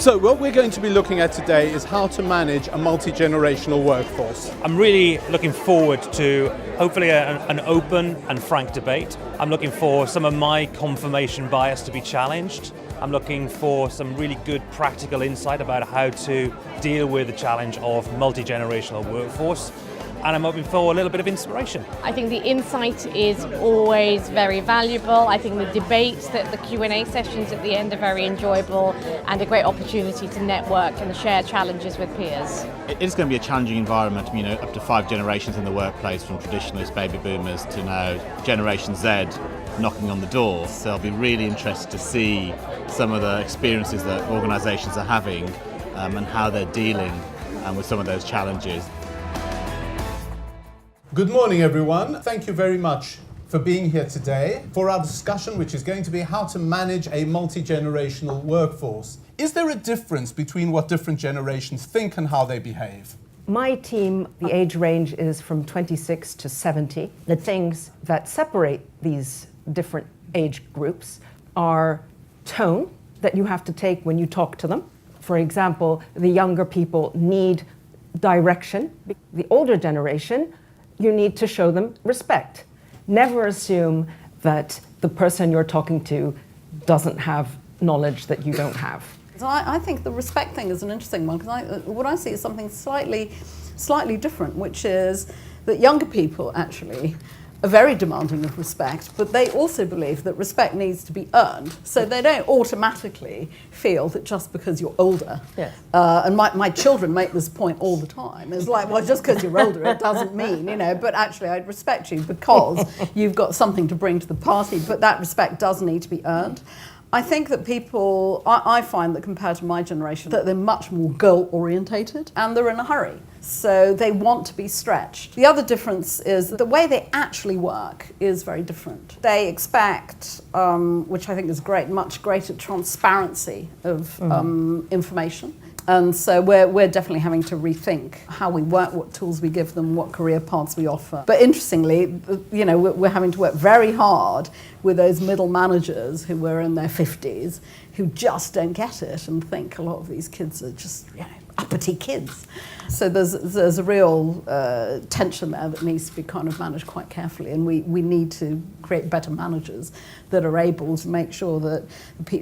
So what we're going to be looking at today is how to manage a multi-generational workforce. I'm really looking forward to hopefully an open and frank debate. I'm looking for some of my confirmation bias to be challenged. I'm looking for some really good practical insight about how to deal with the challenge of multi-generational workforce. And I'm hoping for a little bit of inspiration. I think the insight is always very valuable. I think the debates, the Q&A sessions at the end are very enjoyable and a great opportunity to network and share challenges with peers. It is going to be a challenging environment, up to 5 generations in the workplace, from traditionalist baby boomers to now Generation Z knocking on the door. So I'll be really interested to see some of the experiences that organisations are having and how they're dealing with some of those challenges. Good morning, everyone. Thank you very much for being here today for our discussion, which is going to be how to manage a multi-generational workforce. Is there a difference between what different generations think and how they behave? My team, the age range is from 26 to 70. The things that separate these different age groups are tone that you have to take when you talk to them. For example, the younger people need direction. The older generation, you need to show them respect. Never assume that the person you're talking to doesn't have knowledge that you don't have. So I think the respect thing is an interesting one, because what I see is something slightly different, which is that younger people actually are very demanding of respect, but they also believe that respect needs to be earned. So they don't automatically feel that just because you're older, Yes. And my children make this point all the time, it's like, well, just because you're older, it doesn't mean, but actually I respect you because you've got something to bring to the party, but that respect does need to be earned. I think that people, I find that compared to my generation, that they're much more goal-orientated and they're in a hurry. So they want to be stretched. The other difference is the way they actually work is very different. They expect, which I think is great, much greater transparency of information. And so we're definitely having to rethink how we work, what tools we give them, what career paths we offer. But interestingly, we're having to work very hard with those middle managers who were in their 50s, who just don't get it and think a lot of these kids are just uppity kids. So there's a real tension there that needs to be kind of managed quite carefully, and we need to create better managers that are able to make sure that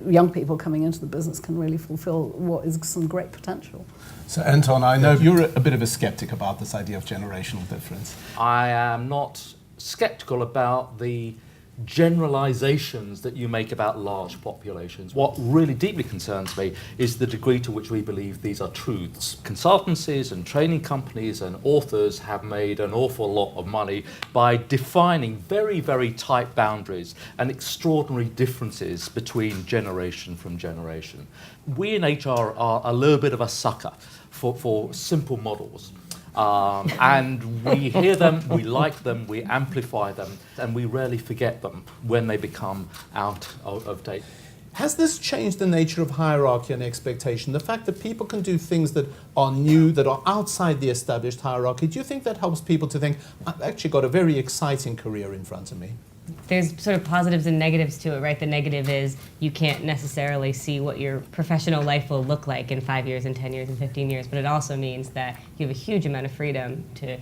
young people coming into the business can really fulfill what is some great potential. So Anton, I know you're a bit of a skeptic about this idea of generational difference. I am not skeptical about the generalisations that you make about large populations. What really deeply concerns me is the degree to which we believe these are truths. Consultancies and training companies and authors have made an awful lot of money by defining very, very tight boundaries and extraordinary differences between generation from generation. We in HR are a little bit of a sucker for simple models. And we hear them, we like them, we amplify them, and we rarely forget them when they become out of date. Has this changed the nature of hierarchy and expectation? The fact that people can do things that are new, that are outside the established hierarchy, do you think that helps people to think, I've actually got a very exciting career in front of me? There's sort of positives and negatives to it, right? The negative is you can't necessarily see what your professional life will look like in 5 years and 10 years and 15 years, but it also means that you have a huge amount of freedom to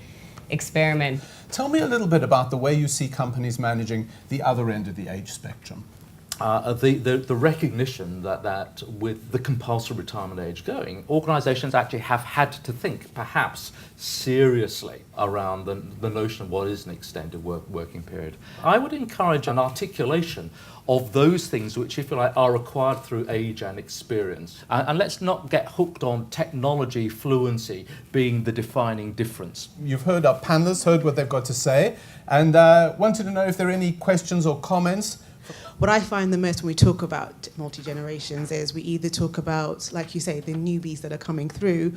experiment. Tell me a little bit about the way you see companies managing the other end of the age spectrum. The recognition that with the compulsory retirement age going, organisations actually have had to think perhaps seriously around the notion of what is an extended working period. I would encourage an articulation of those things which, if you like, are acquired through age and experience. And let's not get hooked on technology fluency being the defining difference. You've heard our panelists, heard what they've got to say, and wanted to know if there are any questions or comments. What I find the most when we talk about multi-generations is we either talk about, like you say, the newbies that are coming through,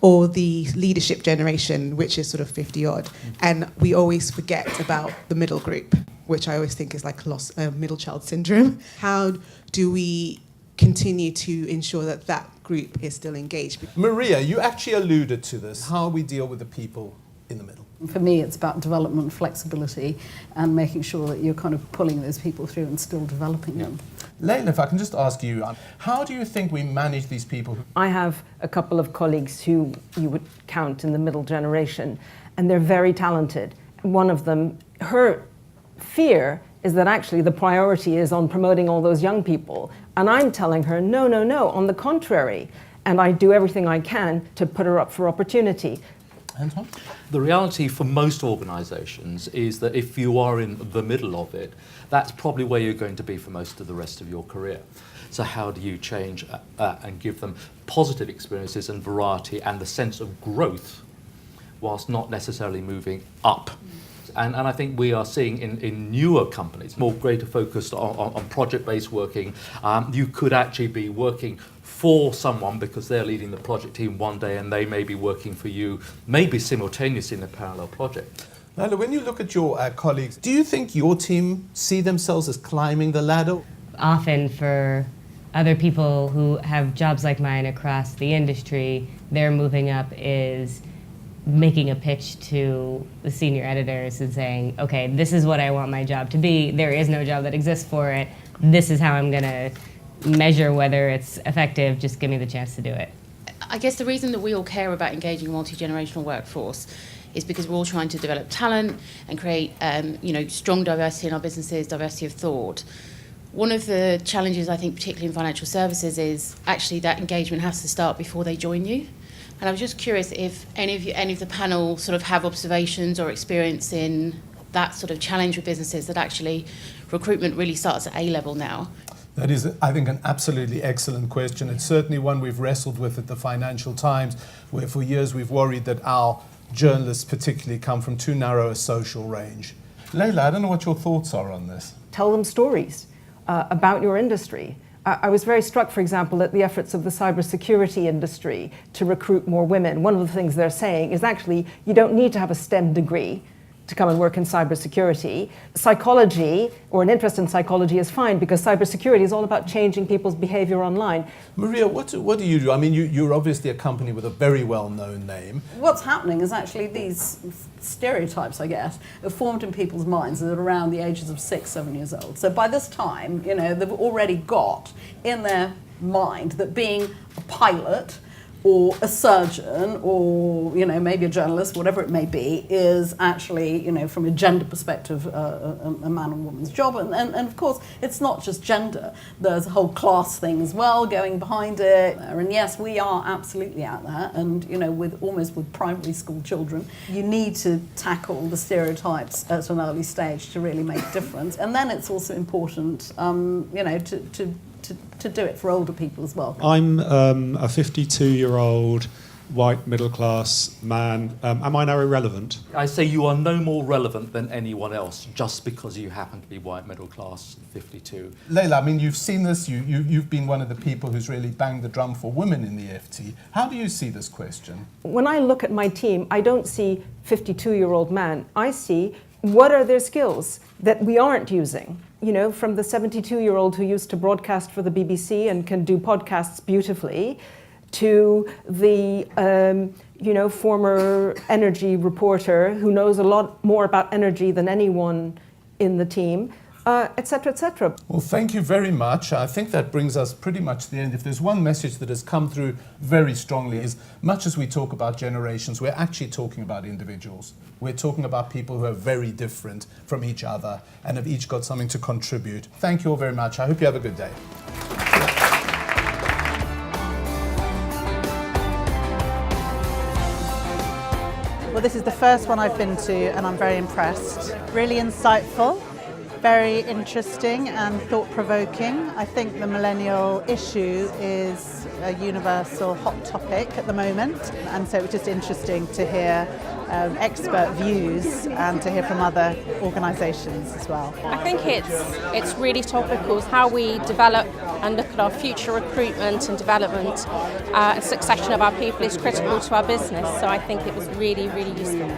or the leadership generation, which is sort of 50-odd. And we always forget about the middle group, which I always think is like middle child syndrome. How do we continue to ensure that that group is still engaged? Maria, you actually alluded to this, how we deal with the people in the middle. For me, it's about development, flexibility, and making sure that you're kind of pulling those people through and still developing them. Leila, if I can just ask you, how do you think we manage these people? I have a couple of colleagues who you would count in the middle generation, and they're very talented. One of them, her fear is that actually the priority is on promoting all those young people. And I'm telling her, no, no, no, on the contrary. And I do everything I can to put her up for opportunity. Anton? The reality for most organisations is that if you are in the middle of it, that's probably where you're going to be for most of the rest of your career. So how do you change and give them positive experiences and variety and the sense of growth whilst not necessarily moving up? And I think we are seeing in newer companies more greater focus on project-based working. You could actually be working for someone because they're leading the project team one day and they may be working for you, maybe simultaneously in a parallel project. Lila, when you look at your colleagues, do you think your team see themselves as climbing the ladder? Often for other people who have jobs like mine across the industry, their moving up is making a pitch to the senior editors and saying, okay, this is what I want my job to be. There is no job that exists for it. This is how I'm going to measure whether it's effective. Just give me the chance to do it. I guess the reason that we all care about engaging a multi-generational workforce is because we're all trying to develop talent and create strong diversity in our businesses, diversity of thought. One of the challenges, I think, particularly in financial services, is actually that engagement has to start before they join you. And I was just curious if any of the panel sort of have observations or experience in that sort of challenge with businesses that actually recruitment really starts at A-level now. That is, I think, an absolutely excellent question. It's certainly one we've wrestled with at the Financial Times, where for years we've worried that our journalists particularly come from too narrow a social range. Leila, I don't know what your thoughts are on this. Tell them stories about your industry. I was very struck, for example, at the efforts of the cybersecurity industry to recruit more women. One of the things they're saying is actually you don't need to have a STEM degree to come and work in cybersecurity. Psychology, or an interest in psychology, is fine because cybersecurity is all about changing people's behavior online. Maria, what do you do? I mean, you're obviously a company with a very well-known name. What's happening is actually these stereotypes, I guess, are formed in people's minds that are around the ages of 6, 7 years old. So by this time, they've already got in their mind that being a pilot or a surgeon or, maybe a journalist, whatever it may be, is actually, from a gender perspective, a man and woman's job. And of course, it's not just gender. There's a whole class thing as well going behind it. And yes, we are absolutely out there. And, with primary school children, you need to tackle the stereotypes at an early stage to really make a difference. And then it's also important, to do it for older people as well. I'm a 52-year-old white middle-class man. Am I now irrelevant? I say you are no more relevant than anyone else just because you happen to be white middle-class 52. Leila, I mean, you've seen this. You've been one of the people who's really banged the drum for women in the FT. How do you see this question? When I look at my team, I don't see 52-year-old man. I see what are their skills that we aren't using. From the 72-year-old who used to broadcast for the BBC and can do podcasts beautifully, to the former energy reporter who knows a lot more about energy than anyone in the team, et cetera, et cetera. Well, thank you very much. I think that brings us pretty much to the end. If there's one message that has come through very strongly, is much as we talk about generations, we're actually talking about individuals. We're talking about people who are very different from each other and have each got something to contribute. Thank you all very much. I hope you have a good day. Well, this is the first one I've been to and I'm very impressed. Really insightful, very interesting and thought-provoking. I think the millennial issue is a universal hot topic at the moment, and so it was just interesting to hear expert views and to hear from other organisations as well. I think it's really topical. How we develop and look at our future recruitment and development, succession of our people is critical to our business. So I think it was really, really useful.